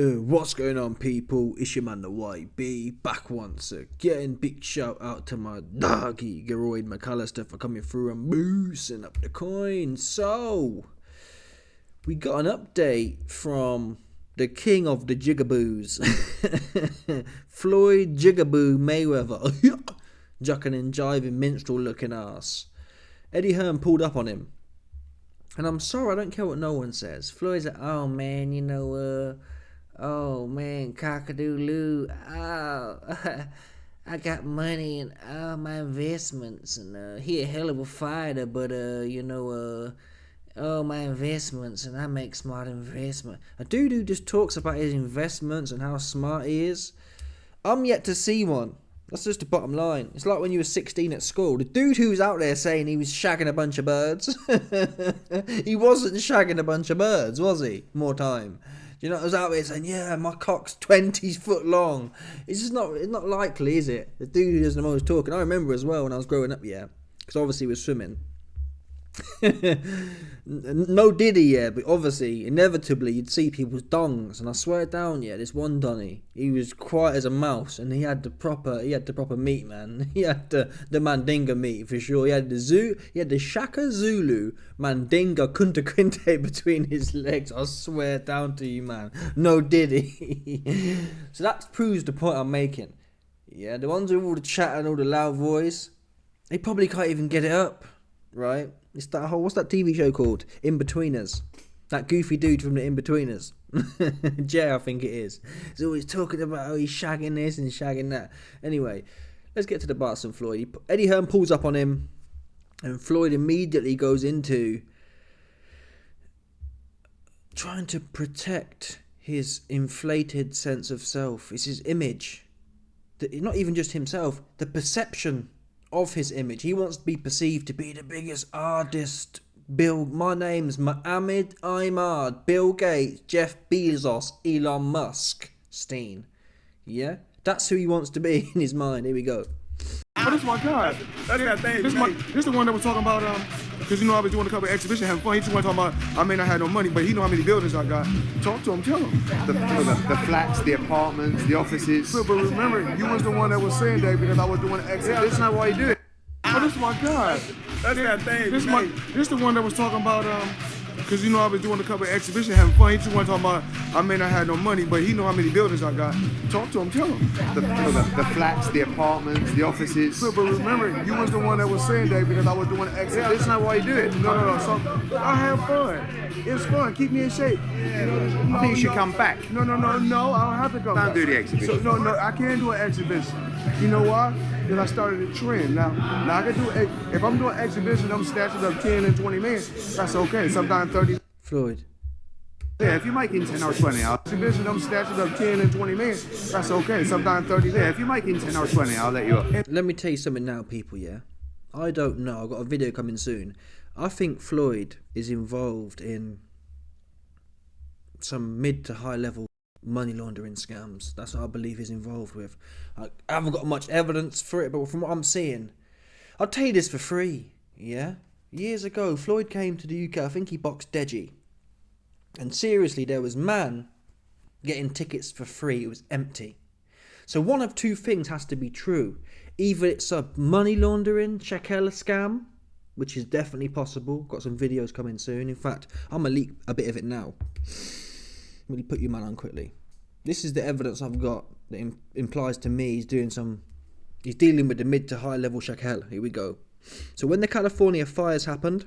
What's going on, people? It's your man the YB back once again. Big shout out to my doggy Geroid McAllister for coming through and boosting up the coin. So we got an update from the king of the jigaboos, Floyd Jigaboo Mayweather, jucking and jiving minstrel looking ass. Eddie Hearn pulled up on him, and I'm sorry, I don't care what no one says. Floyd's like, oh man, oh man, cock-a-doodle-oo, oh, I got money and all my investments, and he a hell of a fighter, but all my investments, and I make smart investment. A dude who just talks about his investments and how smart he is, I'm yet to see one. That's just the bottom line. It's like when you were 16 at school. The dude who was out there saying he was shagging a bunch of birds, he wasn't shagging a bunch of birds, was he? More time. You know, I was out there saying, yeah, my cock's 20 foot long. It's not likely, is it? The dude who doesn't know what he's talking. I remember as well when I was growing up, yeah, because obviously he was swimming. No diddy, yeah, but obviously, inevitably, you'd see people's dongs, and I swear down, yeah, this one Donny, he was quiet as a mouse, and he had the proper meat, man. He had the Mandinga meat for sure. He had the Shaka Zulu Mandinga Kunta Kinte between his legs. I swear down to you, man. No diddy. So that proves the point I'm making. Yeah, the ones with all the chat and all the loud voice, they probably can't even get it up, right? It's that whole, what's that TV show called? In-Betweeners. That goofy dude from the In-Betweeners. Jay, I think it is. He's always talking about how he's shagging this and shagging that. Anyway, let's get to the bars and Floyd. Eddie Hearn pulls up on him, and Floyd immediately goes into trying to protect his inflated sense of self. It's his image. Not even just himself, the perception of his image. He wants to be perceived to be the biggest artist. My name's Mohammed Ahmad, Bill Gates, Jeff Bezos, Elon Musk, Steen. Yeah? That's who he wants to be in his mind. Here we go. Oh, this is my guy. That's that thing. This the one that was talking about, because I was doing a couple of exhibitions, having fun. He just want to talk about, I may not have no money, but he know how many buildings I got. Talk to him, tell him. The flats, the apartments, the offices. But remember, you was the one that was saying that because I was doing an exhibition. That's not why you do it. Oh, this is my guy. That's that thing. This the one that was talking about, because I was doing a couple of exhibitions, having fun. He just want to talk about, I may not have no money, but he know how many buildings I got. Talk to him, tell him. The flats, the apartments, the offices. But remember, you was the one that was saying that because I was doing an exhibition. That's not why you do it. No. So I have fun. It's fun. Keep me in shape. I think you should come back. No. I don't have to come back. Don't do the exhibition. So, no, I can't do an exhibition. You know why? Because I started a trend. Now I can do, if I'm doing exhibition, I'm snatching up 10 and 20 minutes. That's okay. Sometimes 30. Floyd. Yeah, if you're making 10 or 20, Exhibition, I'm snatching up 10 and 20 minutes. That's okay. Sometimes 30. Yeah, if you're making 10 or 20, I'll let you up. Let me tell you something now, people, yeah? I don't know. I've got a video coming soon. I think Floyd is involved in some mid to high level money laundering scams. That's what I believe he's involved with. I haven't got much evidence for it, but from what I'm seeing, I'll tell you this for free, yeah? Years ago, Floyd came to the UK, I think he boxed Deji. And seriously, there was man getting tickets for free, it was empty. So one of two things has to be true. Either it's a money laundering shekel scam, which is definitely possible. Got some videos coming soon. In fact, I'm going to leak a bit of it now. Let me put you man on quickly. This is the evidence I've got that implies to me he's dealing with the mid to high level shekel. Here we go. So when the California fires happened,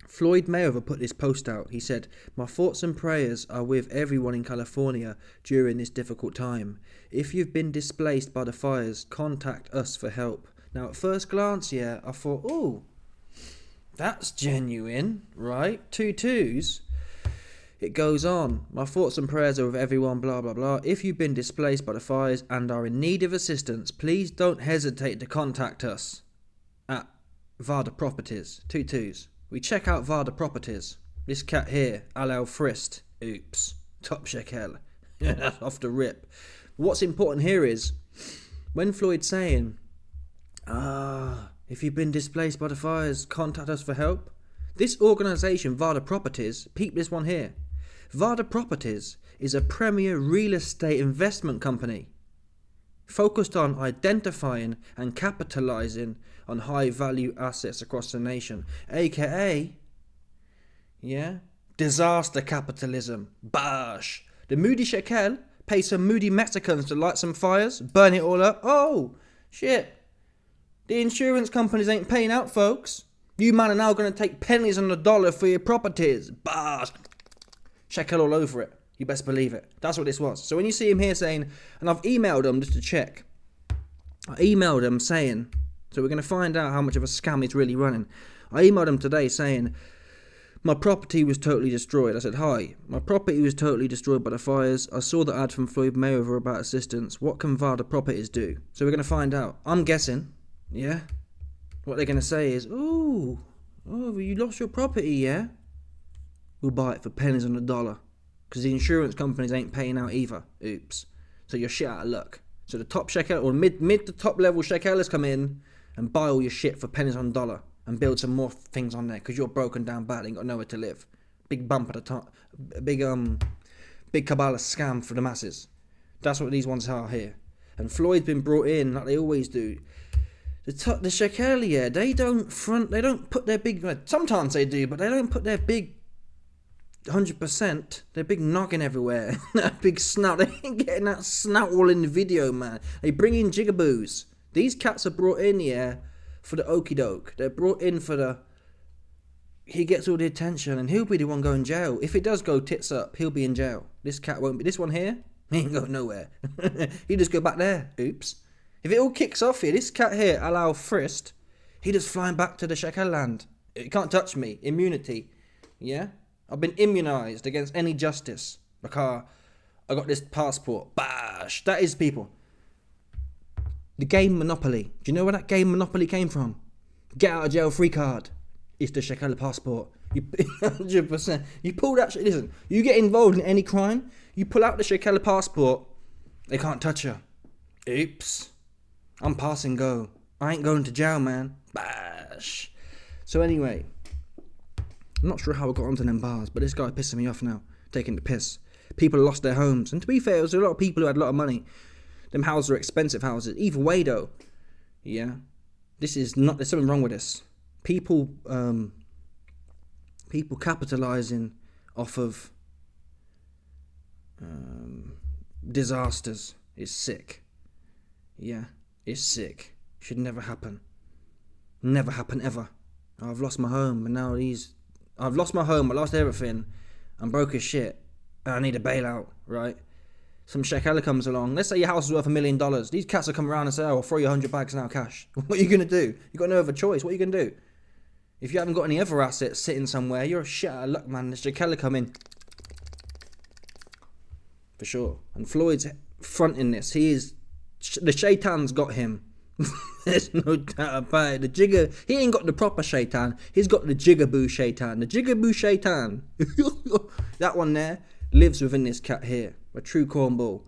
Floyd Mayweather put this post out. He said, "My thoughts and prayers are with everyone in California during this difficult time. If you've been displaced by the fires, contact us for help." Now at first glance, yeah, I thought, oh, that's genuine, right? 2 2s. It goes on. "My thoughts and prayers are with everyone, blah, blah, blah. If you've been displaced by the fires and are in need of assistance, please don't hesitate to contact us at Varda Properties." 2 2s. We check out Varda Properties. This cat here, Alal Frist. Oops. Top shekel. That's off the rip. What's important here is, when Floyd's saying, if you've been displaced by the fires, contact us for help. This organisation, Varda Properties, peep this one here. Varda Properties is a premier real estate investment company focused on identifying and capitalizing on high value assets across the nation, aka, disaster capitalism. Bash. The moody shekel pays some moody Mexicans to light some fires, burn it all up. Oh, shit. The insurance companies ain't paying out, folks. You man are now going to take pennies on the dollar for your properties. Bash. Shekel all over it. You best believe it. That's what this was. So when you see him here saying, and I've emailed him just to check. I emailed him saying, so we're going to find out how much of a scam he's really running. I emailed him today saying, my property was totally destroyed. I said, hi, my property was totally destroyed by the fires. I saw the ad from Floyd Mayweather about assistance. What can Vada Properties do? So we're going to find out. I'm guessing, what they're going to say is, oh, you lost your property, yeah? We'll buy it for pennies on the dollar. Because the insurance companies ain't paying out either. Oops. So you're shit out of luck. So the top shekel, or mid to top level shekelers come in and buy all your shit for pennies on the dollar and build some more things on there because you're broken down bad and got nowhere to live. Big bump at the top. Big Kabbalah scam for the masses. That's what these ones are here. And Floyd's been brought in like they always do. The shekel, they don't put their big, sometimes they do, but they don't put their big 100%, their big noggin everywhere. That big snout. They ain't getting that snout all in the video, man. They bring in jigaboos. These cats are brought in, for the okie doke. They're brought in for the... He gets all the attention and he'll be the one going jail. If it does go tits up, he'll be in jail. This cat won't be. This one here, he ain't going nowhere. He just go back there. Oops. If it all kicks off here, this cat here, Allow Frist, he just flying back to the shekel land. It can't touch me. Immunity. Yeah? I've been immunised against any justice because I got this passport. Bash! That is, people, the game Monopoly. Do you know where that game Monopoly came from? Get out of jail free card. It's the shekel passport. You 100%. You pull that shit. Listen, you get involved in any crime, you pull out the shekel passport, they can't touch you. Oops. I'm pass and go. I ain't going to jail, man. Bash. So anyway, I'm not sure how I got onto them bars, but this guy pissing me off now, taking the piss. People lost their homes, and to be fair, there was a lot of people who had a lot of money. Them houses are expensive houses. Either way, though, there's something wrong with this. People capitalising off of disasters is sick. Yeah, it's sick. Should never happen. Never happen ever. I've lost my home, and now I've lost my home, I lost everything, I'm broke as shit, and I need a bailout, right? Some shekel comes along, let's say your house is worth $1 million, these cats will come around and say, oh, I'll throw you 100 bags now cash. What are you going to do? You've got no other choice, what are you going to do? If you haven't got any other assets sitting somewhere, you're a shit out of luck, man. The shekel come in. For sure. And Floyd's fronting this, the shaitan's got him. There's no doubt about it. The jigger, he ain't got the proper shaitan. He's got the jigaboo shaitan. The jigaboo shaitan, that one there, lives within this cat here. A true cornball.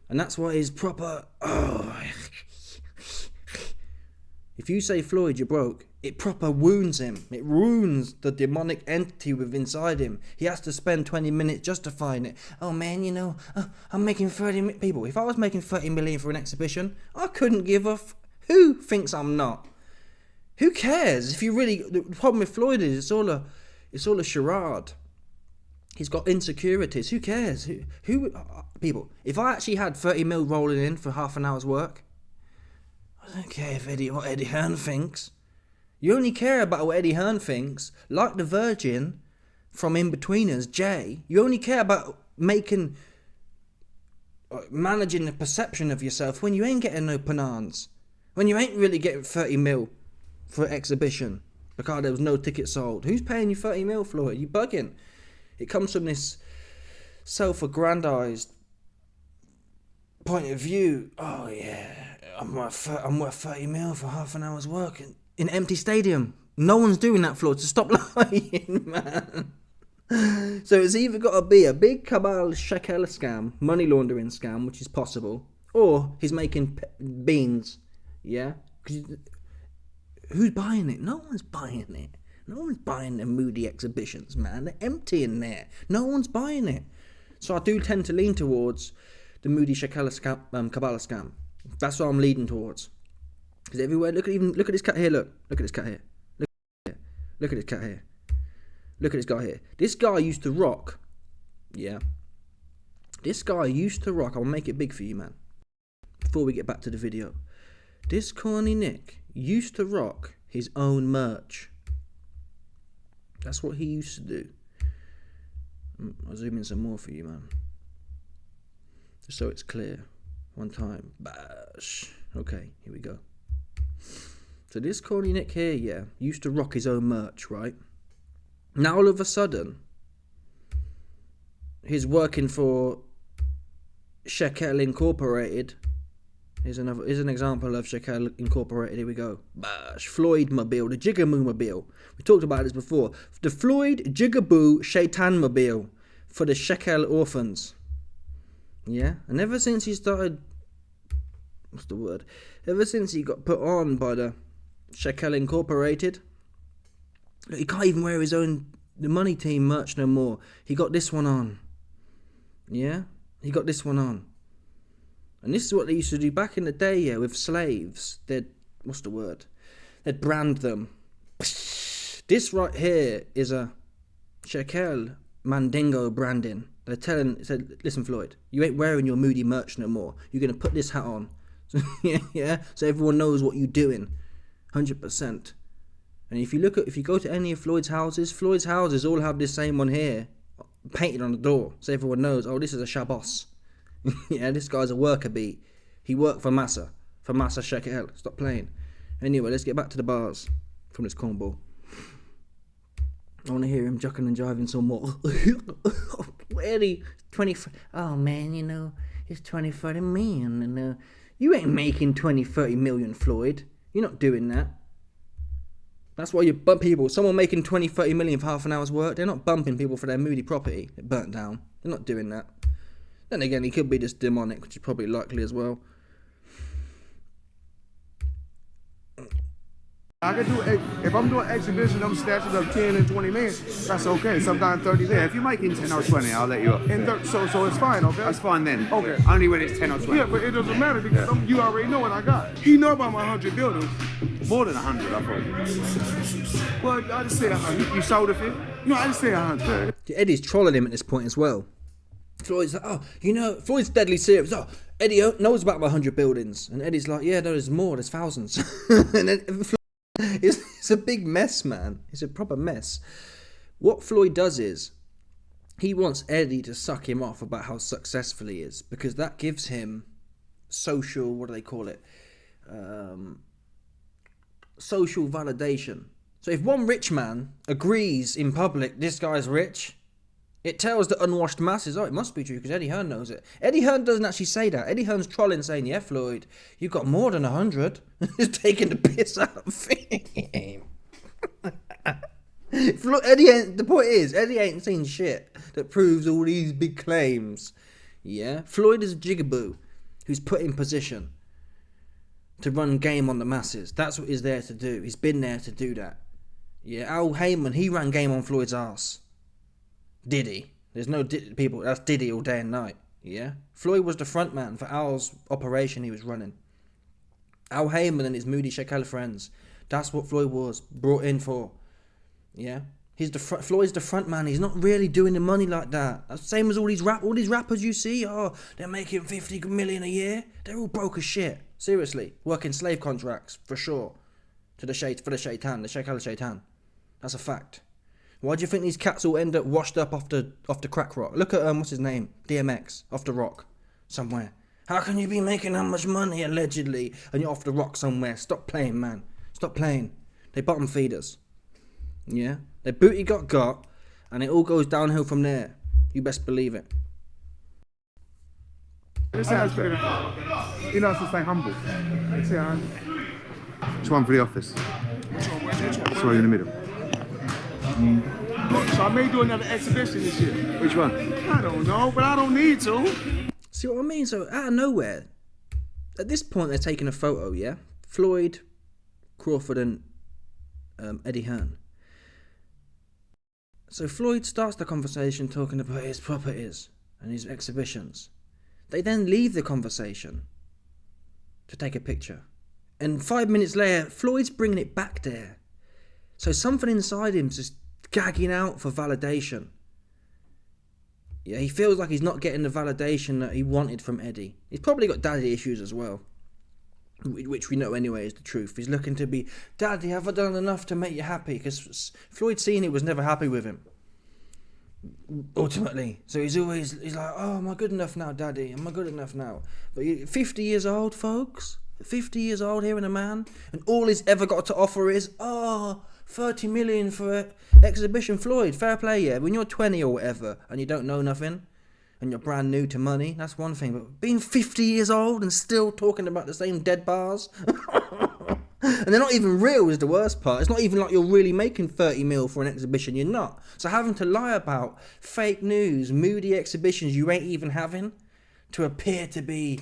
And that's why he's proper... If you say, Floyd, you're broke, it proper wounds him. It wounds the demonic entity within inside him. He has to spend 20 minutes justifying it. Oh man, I'm making 30 million. People, if I was making 30 million for an exhibition, I couldn't give a who thinks I'm not? Who cares? If you really, the problem with Floyd is it's all a charade. He's got insecurities. Who cares? Who people, if I actually had 30 mil rolling in for half an hour's work, I don't care what Eddie Hearn thinks. You only care about what Eddie Hearn thinks, like the Virgin from In-Betweeners, Jay. You only care about managing the perception of yourself when you ain't getting no panans. When you ain't really getting 30 mil for an exhibition because there was no ticket sold. Who's paying you 30 mil, Floyd? You bugging. It comes from this self-aggrandized point of view. Oh yeah, I'm worth 30 mil for half an hour's work in an empty stadium. No one's doing that, Floyd, so stop lying, man. So it's either got to be a big cabal shekel scam, money laundering scam, which is possible, or he's making beans, yeah? Who's buying it? No one's buying it. No one's buying the moody exhibitions, man. They're empty in there. No one's buying it. So I do tend to lean towards the Moody Shakala scam, Kabbalah scam. That's what I'm leading towards. Because everywhere, look at this cat here. Look at this cat here. Look at this cat here. Look at this guy here. This guy used to rock. Yeah. This guy used to rock. I'll make it big for you, man. Before we get back to the video. This corny Nick used to rock his own merch. That's what he used to do. I'll zoom in some more for you, man. Just so it's clear. One time. Bash. Okay, here we go. So this corny Nick here, yeah, used to rock his own merch, right? Now all of a sudden, he's working for Shekel Incorporated. Here's an example of Shekel Incorporated. Here we go. Bash. Floyd Mobile, the Jigaboo Mobile. We talked about this before. The Floyd Jigaboo Shaitan Mobile for the Shekel orphans. Yeah, and ever since he started, what's the word? Ever since he got put on by the Shekel Incorporated, he can't even wear the money team merch no more. He got this one on. Yeah, he got this one on. And this is what they used to do back in the day, yeah, with slaves. They'd, what's the word? They'd brand them. This right here is a Shekel Mandingo branding. Said, listen, Floyd, you ain't wearing your Moody merch no more. You're going to put this hat on. Yeah, so everyone knows what you're doing. 100%. And if you go to any of Floyd's houses all have this same one here, painted on the door. So everyone knows, oh, this is a Shabbos. Yeah, this guy's a worker bee. He worked for Massa Shekel. Stop playing. Anyway, let's get back to the bars from this cornball. I want to hear him jucking and jiving some more. Eddie, 20. Oh man, you know, it's 20-30 million, and you ain't making 20-30 million, Floyd. You're not doing that. That's why you bump people. Someone making 20-30 million for half an hour's work, they're not bumping people for their Moody property. It burnt down. They're not doing that. Then again, he could be just demonic, which is probably likely as well. I can do, if I'm doing exhibition, I'm snatching up 10 and 20 million, that's okay. Sometimes 30 Yeah, million. if you're making 10 or 20, I'll let you up. So it's fine, okay? That's fine then. Okay. Only when it's 10 or 20. Yeah, but it doesn't matter because you already know what I got. He know about my 100 buildings. More than 100, I thought. Well, I just say 100. You sold a few? No, I just say 100. Eddie's trolling him at this point as well. Floyd's like, oh, you know, Floyd's deadly serious. Oh, Eddie knows about my 100 buildings. And Eddie's like, yeah, no, there's more, there's thousands. And then it's a big mess, man. It's a proper mess. What Floyd does is, he wants Eddie to suck him off about how successful he is. Because that gives him social, what do they call it? Social validation. So if one rich man agrees in public, this guy's rich, it tells the unwashed masses, oh, it must be true because Eddie Hearn knows it. Eddie Hearn doesn't actually say that. Eddie Hearn's trolling, saying, yeah, Floyd, you've got more than 100. He's taking the piss out of him. The point is, Eddie ain't seen shit that proves all these big claims. Yeah? Floyd is a jigaboo who's put in position to run game on the masses. That's what he's there to do. He's been there to do that. Yeah, Al Heyman, he ran game on Floyd's ass. Diddy. There's no people. That's Diddy all day and night. Yeah? Floyd was the front man for Al's operation he was running. Al Heyman and his Moody Shekel friends. That's what Floyd was brought in for. Yeah? Floyd's the front man. He's not really doing the money like that. That's the same as all these rappers you see. Oh, they're making 50 million a year. They're all broke as shit. Seriously. Working slave contracts, for sure. For the Shaitan, the Shekel Shaitan. That's a fact. Why do you think these cats all end up washed up off the crack rock? Look at what's his name? DMX, off the rock somewhere. How can you be making that much money allegedly and you're off the rock somewhere? Stop playing, man. Stop playing. They bottom feeders. Yeah? Their booty got, and it all goes downhill from there. You best believe it. This sounds better. You know, it's just like humble. Say 100. Which one for the office? This one in the middle. So I may do another exhibition this year. Which one? I don't know, but I don't need to. See what I mean? So out of nowhere, at this point they're taking a photo, yeah? Floyd, Crawford and Eddie Hearn. So Floyd starts the conversation talking about his properties. and his exhibitions. They then leave the conversation to take a picture. And 5 minutes later, Floyd's bringing it back there. So something inside him's just gagging out for validation. Yeah, he feels like he's not getting the validation that he wanted from Eddie. He's probably got daddy issues as well, which we know anyway is the truth. He's looking to be, Daddy, have I done enough to make you happy? Because Floyd Senior was never happy with him, ultimately. So he's like, oh, am I good enough now, Daddy? Am I good enough now? But 50 years old, folks. 50 years old, here and a man. And all he's ever got to offer is, 30 million for an exhibition. Floyd, fair play, yeah. When you're 20 or whatever and you don't know nothing and you're brand new to money, that's one thing. But being 50 years old and still talking about the same dead bars and they're not even real is the worst part. It's not even like you're really making 30 mil for an exhibition. You're not. So having to lie about fake news, moody exhibitions you ain't even having to appear to be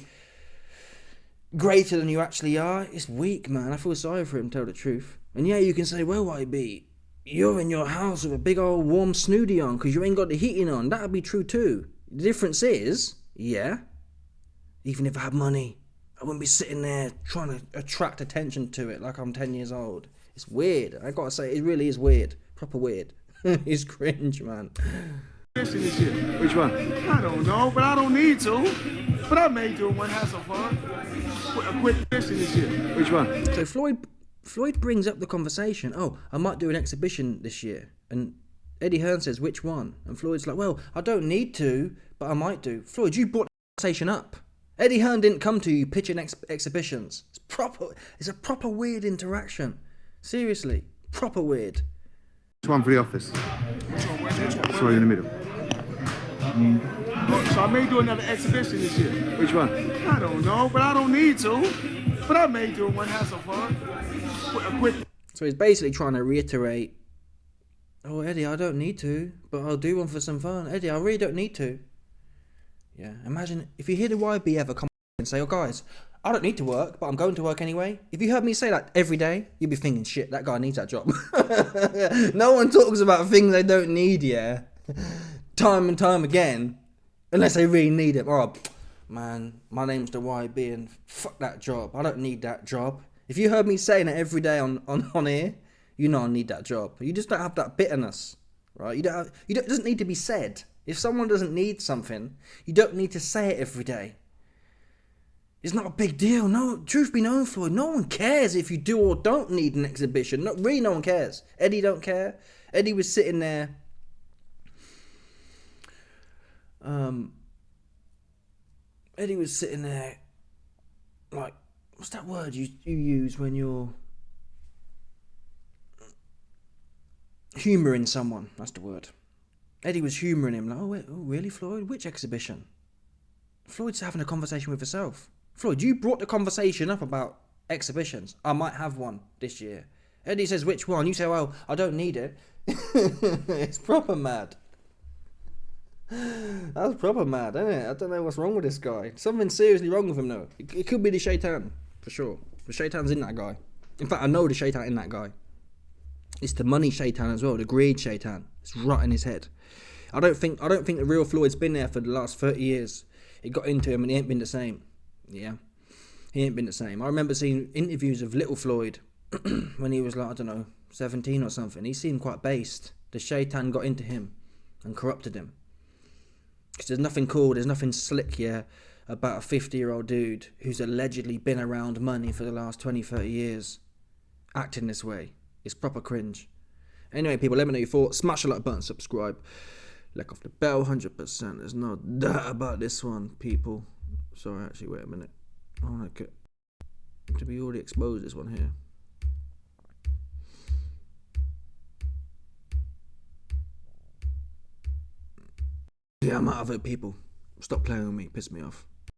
greater than you actually are, it's weak, man. I feel sorry for him, to tell the truth. And yeah, you can say, well, YB, you're in your house with a big old warm snooty on because you ain't got the heating on. That'd be true too. The difference is, yeah, even if I had money, I wouldn't be sitting there trying to attract attention to it like I'm 10 years old. It's weird. I gotta say, it really is weird. Proper weird. It's cringe, man. Which one? I don't know, but I don't need to. But I may do it when I have some fun. A quick fishing this year. Which one? So Floyd brings up the conversation. Oh, I might do an exhibition this year. And Eddie Hearn says, which one? And Floyd's like, well, I don't need to, but I might do. Floyd, you brought the conversation up. Eddie Hearn didn't come to you pitching exhibitions. It's a proper weird interaction. Seriously, proper weird. Which one for the office? Sorry, in the middle. So I may do another exhibition this year. Which one? I don't know, but I don't need to. But I may do it when I have some fun. A quick. So he's basically trying to reiterate, oh, Eddie, I don't need to, but I'll do one for some fun. Eddie, I really don't need to. Yeah, imagine if you hear the YB ever come and say, oh, guys, I don't need to work, but I'm going to work anyway. If you heard me say that every day, you'd be thinking, shit, that guy needs that job. No one talks about things they don't need, yeah, time and time again, unless they really need it. Oh, man, my name's the YB and fuck that job. I don't need that job. If you heard me saying it every day on here, you know I need that job. You just don't have that bitterness, right? It doesn't need to be said. If someone doesn't need something, you don't need to say it every day. It's not a big deal. No, truth be known, Floyd, no one cares if you do or don't need an exhibition. No, really, no one cares. Eddie don't care. Eddie was sitting there. Eddie was sitting there, like, what's that word you use when you're humouring someone? That's the word. Eddie was humouring him, like, oh, wait, oh, really, Floyd? Which exhibition? Floyd's having a conversation with herself. Floyd, you brought the conversation up about exhibitions. I might have one this year. Eddie says, which one? You say, well, I don't need it. It's proper mad. That's proper mad, isn't it? I don't know what's wrong with this guy. Something's seriously wrong with him, though. It could be the shaitan, for sure. The shaitan's in that guy. In fact, I know the shaitan in that guy. It's the money shaitan as well, the greed shaitan. It's right in his head. I don't think the real Floyd's been there for the last 30 years. It got into him and he ain't been the same. Yeah. He ain't been the same. I remember seeing interviews of little Floyd when he was like, I don't know, 17 or something. He seemed quite based. The shaitan got into him and corrupted him. Because there's nothing cool, there's nothing slick here about a 50-year-old dude who's allegedly been around money for the last 20, 30 years acting this way. It's proper cringe. Anyway, people, let me know your thoughts. Smash the like button, subscribe. Let off the bell, 100%. There's no doubt about this one, people. Sorry, actually, wait a minute. I want to get to be already exposed this one here. Yeah, I'm out of it, people. Stop playing with me. Piss me off.